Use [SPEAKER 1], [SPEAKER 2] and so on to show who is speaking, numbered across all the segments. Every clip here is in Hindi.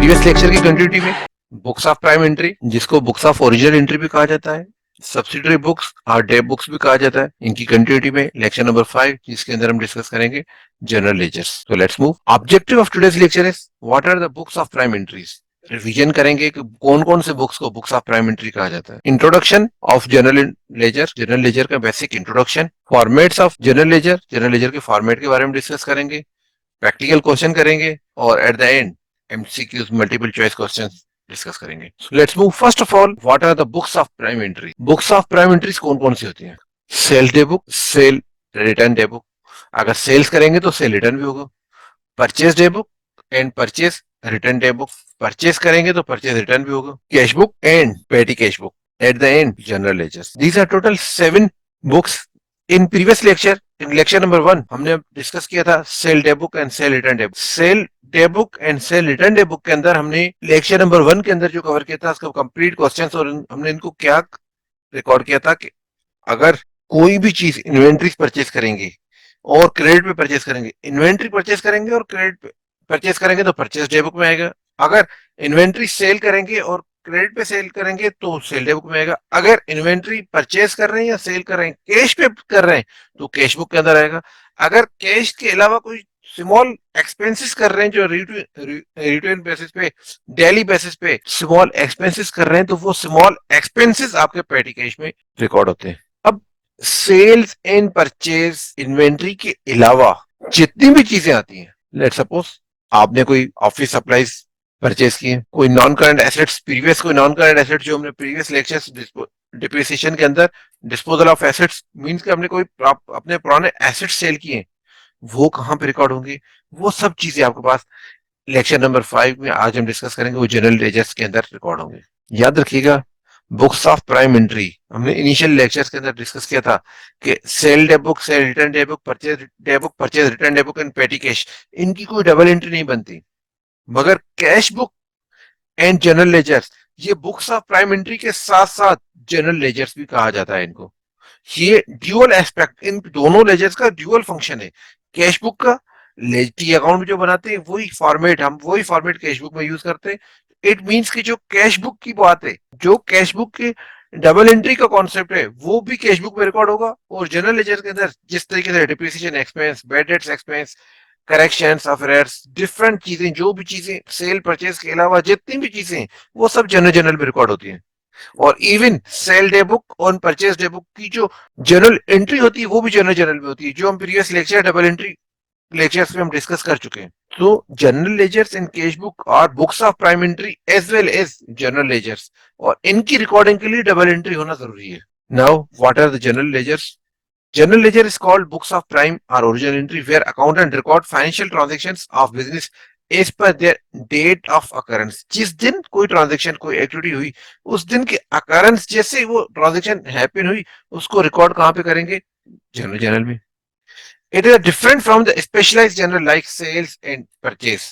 [SPEAKER 1] प्रीवियस लेक्चर की कंटिन्यूटी में बुक्स ऑफ प्राइम एंट्री, जिसको बुक्स ऑफ ओरिजिनल एंट्री भी कहा जाता है, सब्सिडरी बुक्स और डेप बुक्स भी कहा जाता है, इनकी कंटिन्यूटी में लेक्चर नंबर 5, जिसके अंदर हम डिस्कस करेंगे जनरल लेजर्स। तो let's move. Objective of today's lecture is what are the books of prime entries. Revision करेंगे कि कौन कौन से बुक्स को बुक्स ऑफ प्राइम एंट्री कहा जाता है। इंट्रोडक्शन ऑफ जनरल लेजर का basic introduction, formats of general ledger के फॉर्मेट के बारे में डिस्कस करेंगे, प्रैक्टिकल क्वेश्चन करेंगे और at the end MCQs multiple choice questions discuss करेंगे। Let's move. First of all, what are the books of prime entry. Books of prime entries कौन कौन सी होती हैं? Sale day book, sale return day book. अगर सेल्स करेंगे तो सेल रिटर्न भी होगा। Purchase day book and purchase return day book. Purchase करेंगे तो परचेज रिटर्न भी होगा। Cash book and petty cash book. At the end general ledgers. These are total 7 books. In previous lecture, in lecture number 1, हमने डिस्कस किया था sale day book and sale return day book. Sale day book and sale return day book के अंदर हमने लेक्चर नंबर 1 के अंदर जो कवर किया था उसका कंप्लीट क्वेश्चंस, और हमने इनको क्या रिकॉर्ड किया था कि अगर कोई भी चीज इन्वेंट्री परचेज करेंगे और क्रेडिट पे परचेज करेंगे, इन्वेंट्री परचेज करेंगे और क्रेडिट पे परचेज करेंगे तो परचेज डे बुक में आएगा। अगर इन्वेंट्री सेल करेंगे और क्रेडिट पे सेल करेंगे तो सेल डे बुक में आएगा। अगर इन्वेंट्री परचेज कर रहे हैं या सेल कर रहे हैं, कैश पे कर रहे हैं, तो कैश बुक के अंदर आएगा। अगर कैश के अलावा कोई स्मॉल एक्सपेंसेस कर रहे हैं जो रिटेन बेसिस पे, डेली बेसिस पे स्मॉल एक्सपेंसेस कर रहे हैं, तो वो स्मॉल एक्सपेंसेस आपके पेटी कैश में रिकॉर्ड होते हैं। अब सेल्स एंड परचेज इन्वेंट्री के अलावा जितनी भी चीजें आती हैं, लेट सपोज आपने कोई ऑफिस सप्लाईज परचेज किए, कोई नॉन करंट एसेट्स, कोई नॉन करंट एसेट जो हमने प्रीवियस लेक्चर्स डिप्रिसिएशन के अंदर डिस्पोजल ऑफ एसेट्स मींस कि हमने कोई अपने पुराने एसेट्स सेल किए, वो कहां पे रिकॉर्ड होंगे? वो सब चीजें आपके पास लेक्चर नंबर 5 में आज हम डिस्कस करेंगे, वो जनरल लेजर्स के अंदर रिकॉर्ड होंगे। याद रखिएगा, बुक्स ऑफ प्राइम एंट्री हमने इनिशियल लेक्चर्स के अंदर डिस्कस किया था कि sale day book, sale return day book, purchase return day book and petty cash, इनकी कोई डबल एंट्री नहीं बनती। मगर cash book and general ledgers, ये बुक्स ऑफ प्राइम एंट्री के साथ साथ जनरल लेजर्स भी कहा जाता है इनको। ये ड्यूअल एस्पेक्ट, इन दोनों लेजर्स का ड्यूअल फंक्शन है। कैश बुक का टी अकाउंट जो बनाते हैं वही फॉर्मेट कैश बुक में यूज करते हैं। इट मींस कि जो कैश बुक की बात है, जो कैश बुक के डबल एंट्री का कॉन्सेप्ट है, वो भी कैश बुक में रिकॉर्ड होगा। और जनरल लेजर के अंदर जिस तरीके से depreciation expense, bad debts expense, corrections of errors, different चीजें, जो भी चीजें सेल परचेज के अलावा जितनी भी चीजें, वो सब जनरल में रिकॉर्ड होती हैं। और इवन सेल डे बुक और परचेज डे बुक की जो जनरल एंट्री होती है, वो भी जनरल में होती है, जो हम previous lecture double entry lectures में हम डिस्कस कर चुके हैं। तो general ledgers in cash book और books of prime entry as well as general ledgers, और इनकी रिकॉर्डिंग के लिए डबल एंट्री होना जरूरी है। Now what are the general ledgers? General ledger is called books of prime or original entry, where accountant record financial transactions of business as per their date of occurrence. जिस दिन कोई ट्रांजेक्शन, कोई एक्टिविटी हुई, उस दिन की अकरेंस जैसे वो ट्रांजेक्शन हैपन हुई, उसको रिकॉर्ड कहां पे करेंगे? जनरल में। It is different from the specialized general like sales and purchase.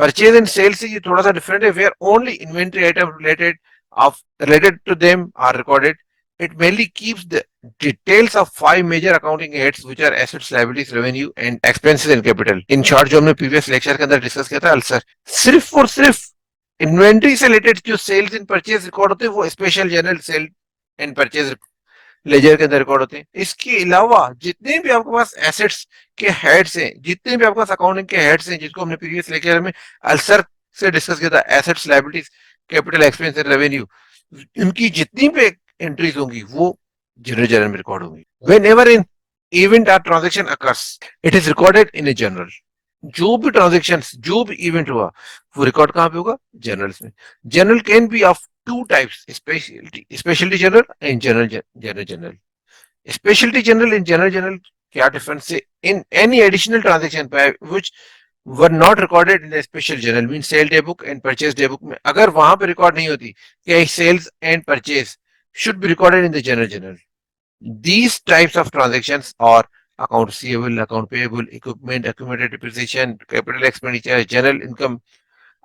[SPEAKER 1] Purchase and sales से ये थोड़ा सा डिफरेंट है, where only inventory item related to them are recorded. It mainly keeps the details of 5 major accounting heads, which are assets, liabilities, revenue, and expenses and capital. In short, जो हमने previous lecture के अंदर डिस्कस किया था, सर सिर्फ और सिर्फ इन्वेंट्री से रिलेटेड जो सेल्स एंड परचेज रिकॉर्ड होते हैं, वो special general sale and purchase ledger के अंदर रिकॉर्ड होते हैं। इसके अलावा जितने भी आपके पास एसेट्स के हेड्स हैं, जितने भी आपके पास अकाउंटिंग के हेड्स हैं, जिसको हमने प्रीवियस लेक्चर में अल्सर से डिस्कस किया था, assets, liabilities, capital, expense and revenue, इनकी जितनी भी एंट्रीज होंगी वो जनरल में रिकॉर्ड होंगी। व्हेनेवर इन इवेंट और transaction occurs, it is recorded in a general. जो भी ट्रांजेक्शन, जो भी इवेंट हुआ, वो रिकॉर्ड कहां पे होगा? जनरल्स में। General can be of two types: specialty general and general. Specialty general and general क्या डिफरेंस है? In any additional transaction by which were not recorded in the special general, means sale day book and purchase day book में अगर वहां पे रिकॉर्ड नहीं होती कि sales and purchase should be recorded in the general. These types of transactions are account receivable, account payable, equipment, accumulated depreciation, capital expenditure, general income,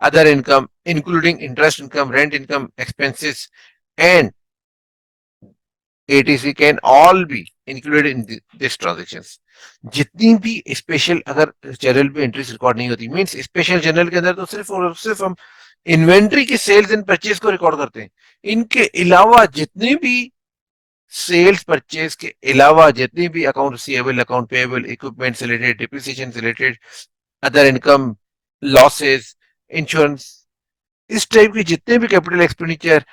[SPEAKER 1] other income, including interest income, rent income, expenses, and ATC can all be included in this transactions. जितनी भी स्पेशल अगर जनरल में एंट्रीज रिकॉर्ड नहीं होती, मींस स्पेशल जनरल के अंदर तो सिर्फ और सिर्फ हम इन्वेंट्री की सेल्स एंड परचेज को रिकॉर्ड करते हैं। इनके अलावा जितने भी सेल्स परचेज के अलावा जितने भी account receivable, account payable, equipment से रिलेटेड, डिप्रिसिएशन से related, other income, losses, insurance, इस टाइप के जितने भी कैपिटल एक्सपेंडिचर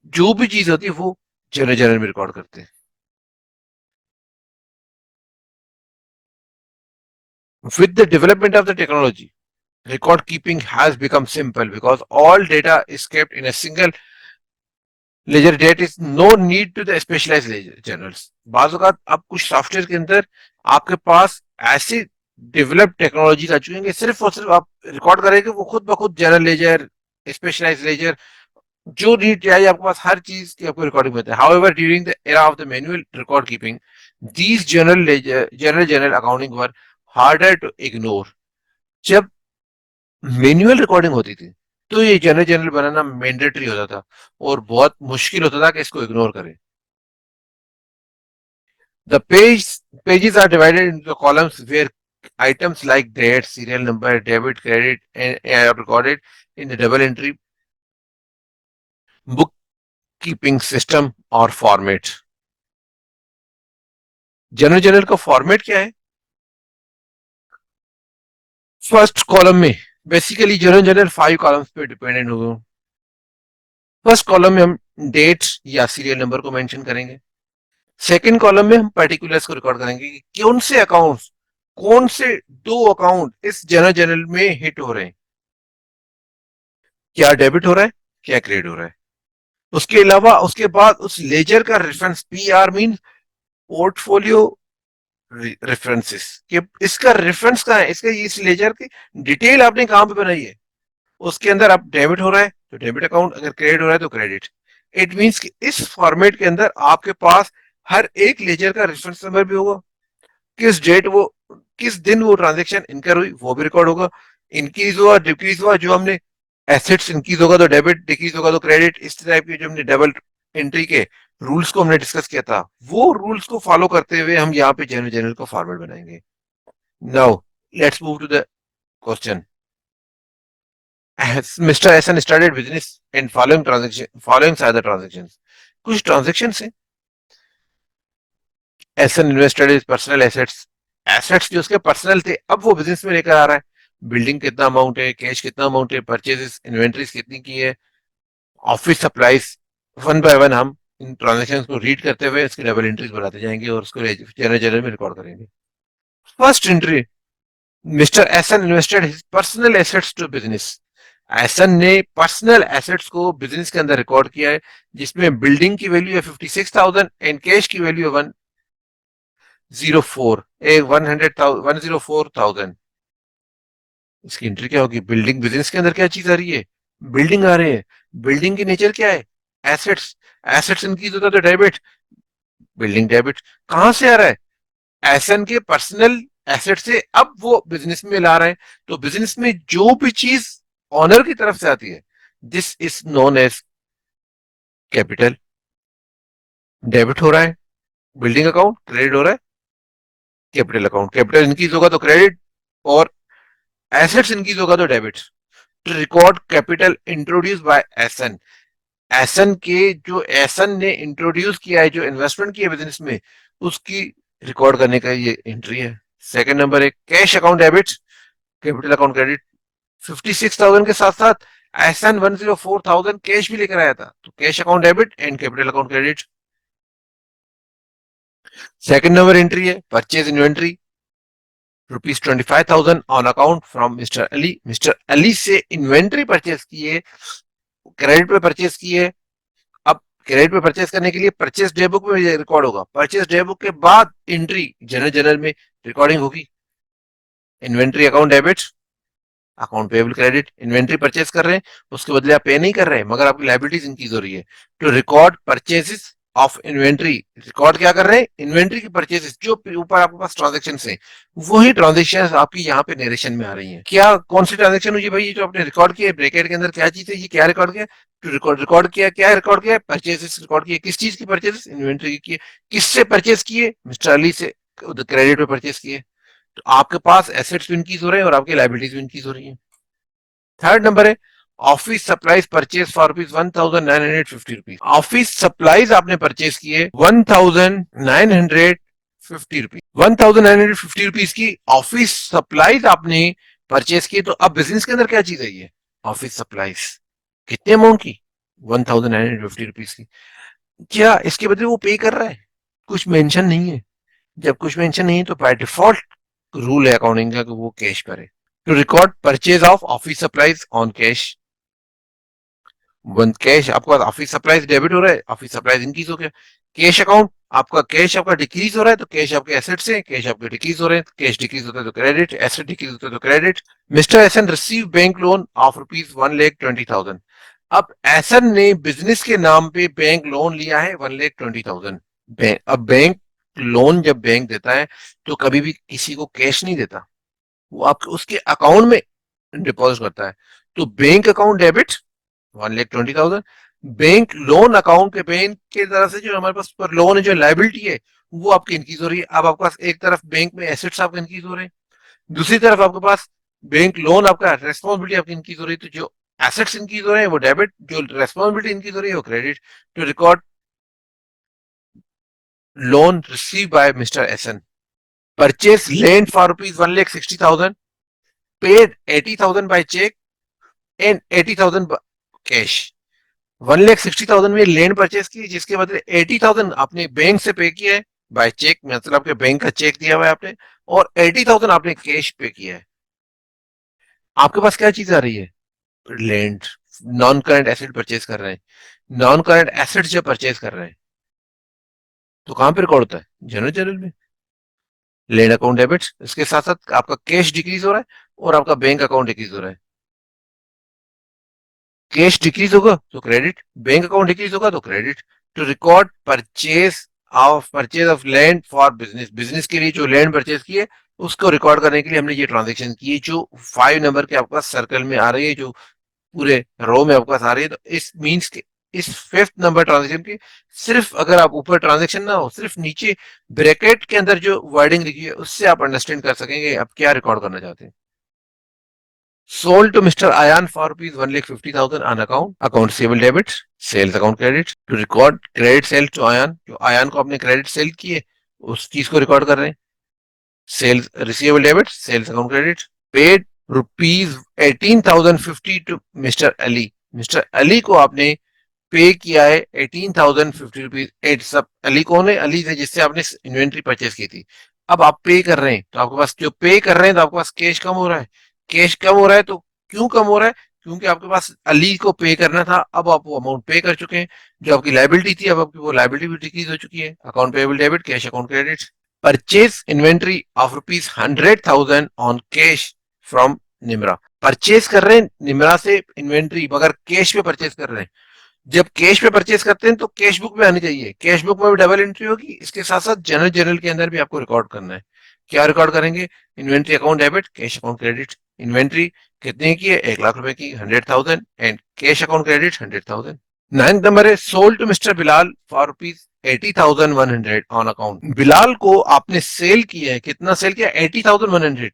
[SPEAKER 1] जो भी चीज होती है वो जनरल में रिकॉर्ड करते हैं। With the development of the technology, record keeping has become simple because all data is kept in a single ledger that is no need to the specialize ledger journals. बाज़ औक़ात अब कुछ सॉफ्टवेयर के अंदर आपके पास ऐसी डेवलप टेक्नोलॉजी आ चुकी है, सिर्फ और सिर्फ आप रिकॉर्ड करेंगे वो खुद ब खुद जनरल लेजर, स्पेशलाइज लेजर, जो नीड चाहिए आपके पास हर चीज की आपको रिकॉर्डिंग मिलता है। However during the era of the manual record keeping, these general accounting were harder to ignore. जब मैनुअल रिकॉर्डिंग होती थी तो ये जनरल बनाना मैंडेटरी होता था और बहुत मुश्किल होता था कि इसको इग्नोर करें। The pages are divided into columns where items like date, serial number, debit, credit and are recorded in the double entry bookkeeping system or format। General का फॉर्मेट क्या है? फर्स्ट कॉलम में बेसिकली जनरल 5 कॉलम्स पे डिपेंडेंट होगा। फर्स्ट कॉलम में हम डेट या सीरियल नंबर को मेंशन करेंगे। सेकंड कॉलम में हम पर्टिकुलर्स को रिकॉर्ड करेंगे कि कौन से अकाउंट्स, कौन से 2 अकाउंट इस जनरल में हिट हो रहे हैं, क्या डेबिट हो रहा है, क्या क्रेडिट हो रहा है। उसके अलावा उसके बाद उस लेजर का reference, PR mean portfolio references, कि इसका रेफरेंस कहां है, इसका इस लेजर की डिटेल आपने कहां पे बनाई है। उसके अंदर अब डेबिट हो रहा है तो डेबिट अकाउंट, अगर क्रेडिट हो रहा है तो क्रेडिट। इट मींस कि इस फॉर्मेट के अंदर आपके पास हर एक लेजर का रेफरेंस नंबर भी होगा, किस डेट वो, किस दिन वो ट्रांजेक्शन इनकर हुई वो भी रिकॉर्ड होगा, इंक्रीज हुआ डिक्रीज हुआ, जो हमने एसेट्स इंक्रीज होगा तो डेबिट, डिक्रीज होगा तो क्रेडिट, इस टाइप के जो हमने डबल एंट्री के रूल्स को हमने डिस्कस किया था, वो रूल्स को फॉलो करते हुए हम यहाँ पे जनरल को फॉर्मेट बनाएंगे। Now let's move to the question. Mr. Essen started business in following are the transactions। कुछ ट्रांजेक्शन है। Essen invested his personal assets, assets जो उसके पर्सनल थे अब वो बिजनेस में लेकर आ रहा है। बिल्डिंग कितना अमाउंट है, कैश कितना अमाउंट है, परचेजेस, इन्वेंट्रीज कितनी की है, office supplies, one by one हम इन ट्रांजेक्शन को रीड करते हुए इसकी डबल एंट्रीज बनाते जाएंगे और उसको जनरल में रिकॉर्ड करेंगे। First entry, Mr Ahsan invested his personal assets to business. Ahsan ने पर्सनल एसेट्स को बिजनेस के अंदर रिकॉर्ड किया है, जिसमें बिल्डिंग की वैल्यू है 56,000 एंड कैश की वैल्यू है 104,000। इसकी एंट्री क्या होगी? बिल्डिंग, बिजनेस के अंदर क्या चीज आ रही है? बिल्डिंग आ रही है। बिल्डिंग की नेचर क्या है? एसेट्स। एसेट्स इंक्रीज होता है तो डेबिट, बिल्डिंग डेबिट। कहां से आ रहा है? एसन के पर्सनल एसेट से अब वो बिजनेस में ला रहे हैं, तो बिजनेस में जो भी चीज ऑनर की तरफ से आती है, this is known as capital. Debit हो रहा है बिल्डिंग अकाउंट, क्रेडिट हो रहा है कैपिटल अकाउंट। कैपिटल इंक्रीज होगा तो क्रेडिट और एसेट्स इंक्रीज होगा तो debit. To record capital introduce by एसन, एसन के जो एसन ने इंट्रोड्यूस किया है, जो इन्वेस्टमेंट की है बिजनेस में, उसकी रिकॉर्ड करने का ये एंट्री है। सेकंड नंबर है cash account debit, capital account credit. 56,000 के साथ साथ एसन 104,000 कैश भी लेकर आया था, तो cash account debit and capital account credit. Second number entry है purchase inventory, ₹25,000 on account from Mr Ali. Mister Ali से इन्वेंट्री परचेज की है, क्रेडिट पे परचेज की है। अब क्रेडिट पे परचेज करने के लिए परचेज डे बुक में रिकॉर्ड होगा, परचेज डे बुक के बाद एंट्री जनरल में रिकॉर्डिंग होगी। Inventory account debit, account payable credit. Inventory purchase कर रहे हैं, उसके बदले आप पे नहीं कर रहे हैं, मगर आपकी लाइबिलिटीज इंक्रीज हो रही है। To record purchases of inventory, record क्या कर रहे हैं? इन्वेंट्री की परचेजेस, जो ऊपर आपके पास ट्रांजेक्शन है वही ट्रांजेक्शन आपकी यहाँ पे नरेशन में आ रही है। क्या कौन सी ट्रांजेक्शन हुई है भाई? ये जो आपने रिकॉर्ड किया ब्रैकेट के अंदर क्या चीज है, ये क्या रिकॉर्ड किया? टू रिकॉर्ड किया, क्या रिकॉर्ड किया? परचेजेस रिकॉर्ड किए। किस चीज की परचेजेस? इन्वेंट्री की। किससे परचेज किए? मिस्टर अली से क्रेडिट पे परचेज किए। तो आपके पास एसेट्स भी इंक्रीज हो रहे हैं और आपकी लाइबिलिटीज भी इंक्रीज हो रही है। थर्ड नंबर है office supplies purchase for rupees 1950 rupees. Office supplies आपने परचेज किए 1950 रुपीज। 1950 रुपीज की ऑफिस सप्लाईज आपने परचेज किए। तो अब बिजनेस के अंदर क्या चीज है ये? Office supplies. कितने अमाउंट की? 1950 रुपीज की। क्या इसके बदले वो पे कर रहा है? कुछ मेंशन नहीं है। जब कुछ मेंशन नहीं है तो बाय डिफॉल्ट रूल है अकाउंटिंग का कि वो कैश पर है। To record purchase of office supplies on cash. One cash आपका ऑफिस सप्लाईज डेबिट हो रहा है, ऑफिस सप्लाईज इंक्रीज हो गया। कैश अकाउंट आपका कैश आपका डिक्रीज हो रहा है, तो कैश आपके एसेट्स है, कैश आपके डिक्रीज हो रहे हैं। कैश डिक्रीज होता है तो क्रेडिट, एसेट डिक्रीज होता है तो credit. Mister essence receive bank loan of rupees 1,20,000। अब एसन ने बिजनेस के नाम पे बैंक लोन लिया है 1,20,000। अब बैंक लोन जब बैंक देता है तो कभी भी किसी को कैश नहीं देता, वो आपके उसके अकाउंट में डिपॉजिट करता है। तो bank account debit 1,20,000। Bank loan account के बैंक की तरफ से जो हमारे पास पर लोन है, जो लाइबिलिटी है, वो आपकी इंक्रीज हो रही है। अब आपके पास एक तरफ बैंक में एसेट्स आपके इंक्रीज हो रहे हैं, दूसरी तरफ आपके पास बैंक लोन आपका रेस्पॉन्सिबिलिटी आपकी इंक्रीज हो रही है। तो जो एसेट्स इंक्रीज हो रहे हैं वो डेबिट, जो रेस्पॉन्सिबिलिटी इंक्रीज हो रही है वो credit. To record loan receive by mister Essen. Purchase land for rupees 1,60,000, paid 80,000 by cheque and 80,000 cash. 1,60,000 में लैंड परचेस की, जिसके बदले 80,000 आपने बैंक से पे किया है बाय चेक, मतलब आपके बैंक का चेक दिया हुआ है आपने, और 80,000 आपने कैश पे किया है। आपके पास क्या चीज आ रही है? Land. Non current asset purchase कर रहे हैं। नॉन करंट एसेट जब परचेज कर रहे हैं तो कहां पर रिकॉर्ड होता है? जनरल में लैंड अकाउंट डेबिट। इसके साथ साथ आपका कैश डिक्रीज हो रहा है और आपका बैंक अकाउंट डिक्रीज हो रहा है। कैश डिक्रीज होगा तो क्रेडिट, बैंक अकाउंट डिक्रीज होगा तो credit. To record purchase of land for business. Business के लिए जो लैंड परचेज की है उसको रिकॉर्ड करने के लिए हमने ये ट्रांजेक्शन की है, जो 5 नंबर के आपका सर्कल में आ रही है, जो पूरे रो में आपके पास आ रही है। तो इस मीन्स के इस 5th नंबर ट्रांजेक्शन की सिर्फ अगर आप ऊपर ट्रांजेक्शन ना हो, सिर्फ नीचे ब्रैकेट के अंदर जो वर्डिंग लिखी है उससे आप अंडरस्टैंड कर सकेंगे आप क्या रिकॉर्ड करना चाहते हैं। Sold to Mr. Ayan for rupees 1,50,000 on account receivable debit, sales account credit। To record credit sale to Ayan, जो Ayan को आपने क्रेडिट सेल किए उस चीज को रिकॉर्ड कर रहे हैं। Sales receivable debit, sales account credit. Paid rupees 18,050 to mister Ali. Mister Ali को आपने पे किया है 18,050 रुपीज। एट सब अली कौन है? अली से जिससे आपने इन्वेंट्री परचेज की थी। अब आप पे कर रहे हैं तो आपके पास जो पे कर रहे हैं तो आपके पास कैश कम हो रहा है। कैश कम हो रहा है तो क्यों कम हो रहा है? क्योंकि आपके पास अली को पे करना था, अब आप वो अमाउंट पे कर चुके हैं। जो आपकी लाइबिलिटी थी अब आपकी वो लाइबिलिटी भी डिक्रीज हो चुकी है। Account payable debit, cash account credit. Purchase inventory of rupees 100,000 on cash from Nimra. Purchase कर रहे हैं निमरा से इन्वेंट्री, मगर कैश पे परचेज कर रहे हैं। जब कैश पे परचेज करते हैं तो कैश बुक में आनी चाहिए, कैश बुक में भी डबल एंट्री होगी। इसके साथ साथ जनरल के अंदर भी आपको रिकॉर्ड करना है। क्या रिकॉर्ड करेंगे? Inventory account debit, cash account credit. Inventory कितने की है? 1,00,000 रुपए की, 100,000, and cash account credit 100,000। 9th number है sold to Mr Bilal for rupees 80,100 on account. Bilal को आपने सेल किया है, कितना सेल किया? 80,100।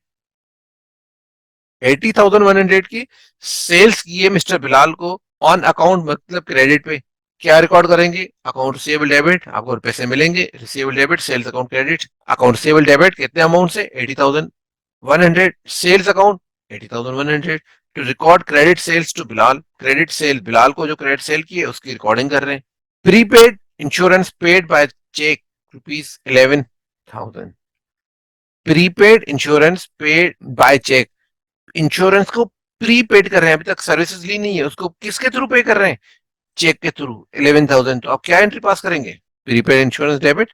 [SPEAKER 1] 80,100 की सेल्स की है मिस्टर बिलाल को ऑन अकाउंट, मतलब क्रेडिट पे। क्या रिकॉर्ड करेंगे? अकाउंट रिसीवेबल डेबिट, आपको पैसे मिलेंगे। Receivable debit, sales account credit. Account receivable debit कितने अमाउंट से? 80,100। Sales account 80,100। To record credit sales to Bilal. Credit sale Bilal को जो क्रेडिट सेल की है उसकी रिकॉर्डिंग कर रहे हैं। Prepaid insurance paid by cheque rupees 11,000। Prepaid insurance paid by cheque. Insurance को प्रीपेड कर रहे हैं, अभी तक सर्विसेज ली नहीं है, उसको किसके थ्रू पे कर रहे हैं? चेक के थ्रू 11,000। तो आप क्या एंट्री पास करेंगे? Prepaid insurance debit,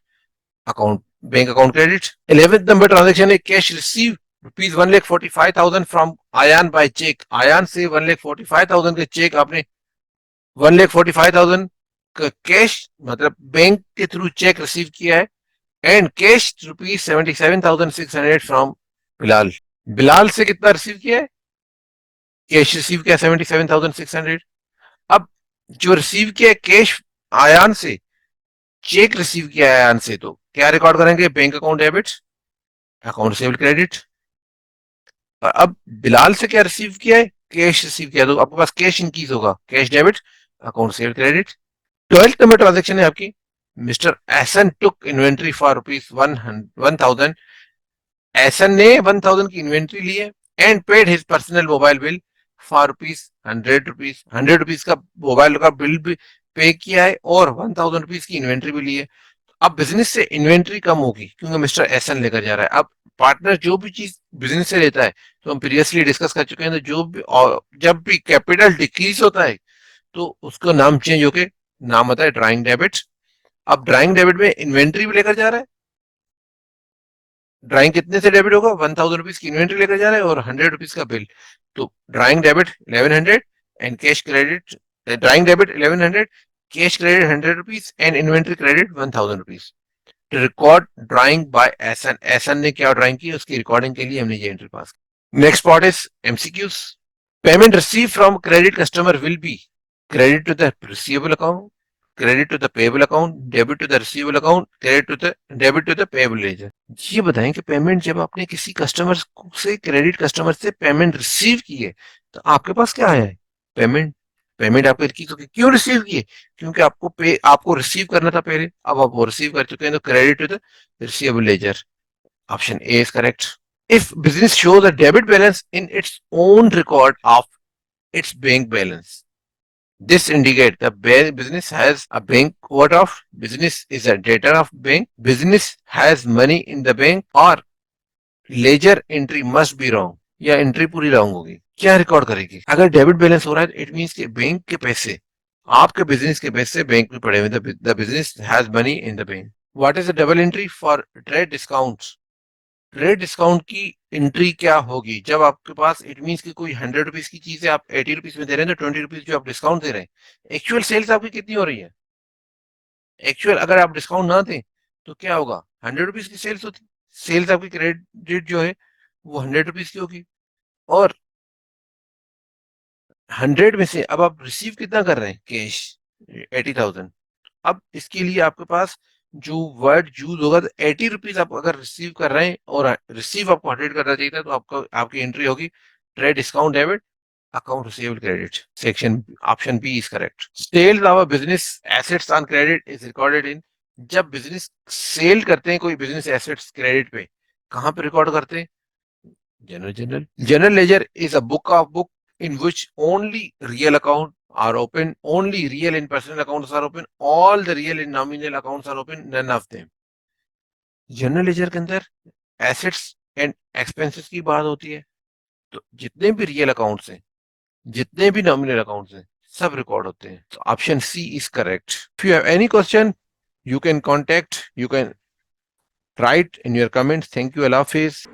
[SPEAKER 1] account bank account credit. 11th number transaction है cash receive rupees 1,45,000 from Ayan by cheque. Ayan से 1,45,000 के चेक आपने 1,45,000 का कैश मतलब बैंक के थ्रू चेक रिसीव किया है। And cash rupees 77,600 from Bilal. Bilal से कितना रिसीव किया है? कैश रिसीव किया 77,600। अब जो रिसीव किया कैश आयान से, चेक रिसीव किया है आयान से, तो क्या रिकॉर्ड करेंगे? Bank account debit, account receivable credit. और अब बिलाल से क्या रिसीव किया है? कैश रिसीव किया तो आपके पास कैश इंक्रीज होगा, cash debit, account cell credit. 12th number transaction है आपकी, mister essence took inventory for rupees 1000। एसन ने 1000 की इन्वेंट्री ली है and paid his personal mobile bill for rupees 100 rupees का मोबाइल का बिल भी पे किया है और 1000 रुपीज की इन्वेंट्री भी ली है। अब बिजनेस से इन्वेंट्री कम होगी क्योंकि मिस्टर एसन लेकर जा रहा है। अब पार्टनर जो भी चीज बिजनेस से लेता है, तो हम प्रीवियसली डिस्कस कर चुके हैं, तो जो भी जब भी कैपिटल डिक्रीज होता है तो उसका नाम चेंज होके नाम आता है ड्राइंग डेबिट। अब ड्राइंग डेबिट में इन्वेंट्री भी लेकर जा रहा है, ड्राइंग कितने से डेबिट होगा, 1000 रुपीज की इन्वेंट्री लेकर जा रहा है और 100 रुपीज का बिल, तो drawing debit 1100 and cash credit, drawing debit 1100, cash credit 100 rupees and inventory credit 1000 rupees. Record drawing by एसन, एसन ने क्या ड्राइंग की उसकी रिकॉर्डिंग के लिए हमने ये एंट्री पास की। Next part is MCQs. Payment receive from credit customer will be credit to the receivable account, credit to the payable account, debit to the receivable account, credit to the debit to the payable ledger. ये बताएं कि पेमेंट जब आपने किसी कस्टमर से, क्रेडिट कस्टमर से पेमेंट रिसीव की है, तो आपके पास क्या आया है, पेमेंट। पेमेंट आपको की तो क्यों रिसीव की है, क्योंकि आपको रिसीव करना था पहले, अब आप वो रिसीव कर चुके हैं, तो credit to the receivable ledger. Option A is correct. If business shows a debit balance in its own record of its bank balance. This indicates the business has a bank what of business is a debtor of bank. Business has money in the bank or ledger entry must be wrong. या एंट्री पूरी रॉन्ग होगी। क्या रिकॉर्ड करेगी, अगर डेबिट बैलेंस हो रहा है इट मींस कि बैंक के पैसे, आपके बिजनेस के पैसे बैंक में पड़े हुए, the business has money in the bank. What is the double entry for trade discounts. Trade discount की एंट्री क्या होगी, जब आपके पास इट मीन की कोई 100 रुपीज की चीज है आप 80 रुपीज में दे रहे हैं, तो 20 रुपीज जो आप डिस्काउंट दे रहे हैं, एक्चुअल सेल्स आपकी कितनी हो रही है, एक्चुअल अगर आप डिस्काउंट ना दें तो क्या होगा, 100 रुपीज की सेल्स होती, सेल्स आपकी क्रेडिट जो है वो 100 रुपीज की होगी, और 100 में से अब आप रिसीव कितना कर रहे हैं, कैश 80,000। अब इसके लिए आपके पास जो वर्ड यूज होगा, तो 80 रुपीज आप अगर रिसीव कर रहे हैं और रिसीव आपको 100 करना चाहिए था, तो आपका आपकी एंट्री होगी trade discount debit account receivable credit. Section option B is correct. Sales of business assets on credit is recorded in, जब बिजनेस सेल करते हैं कोई बिजनेस एसेट्स क्रेडिट पे, कहां पे रिकॉर्ड करते हैं, general ledger is a book in which only real account are open, only real and personal accounts are open, all the real and nominal accounts are open, none of them। General ledger के अंदर एसेट्स एंड एक्सपेंसेस की बात होती है, तो जितने भी रियल अकाउंट्स हैं, जितने भी नॉमिनल अकाउंट्स हैं, सब रिकॉर्ड होते हैं। तो option C is correct. If you have any question you can contact, you can write in your comments. Thank you, Allah Hafiz।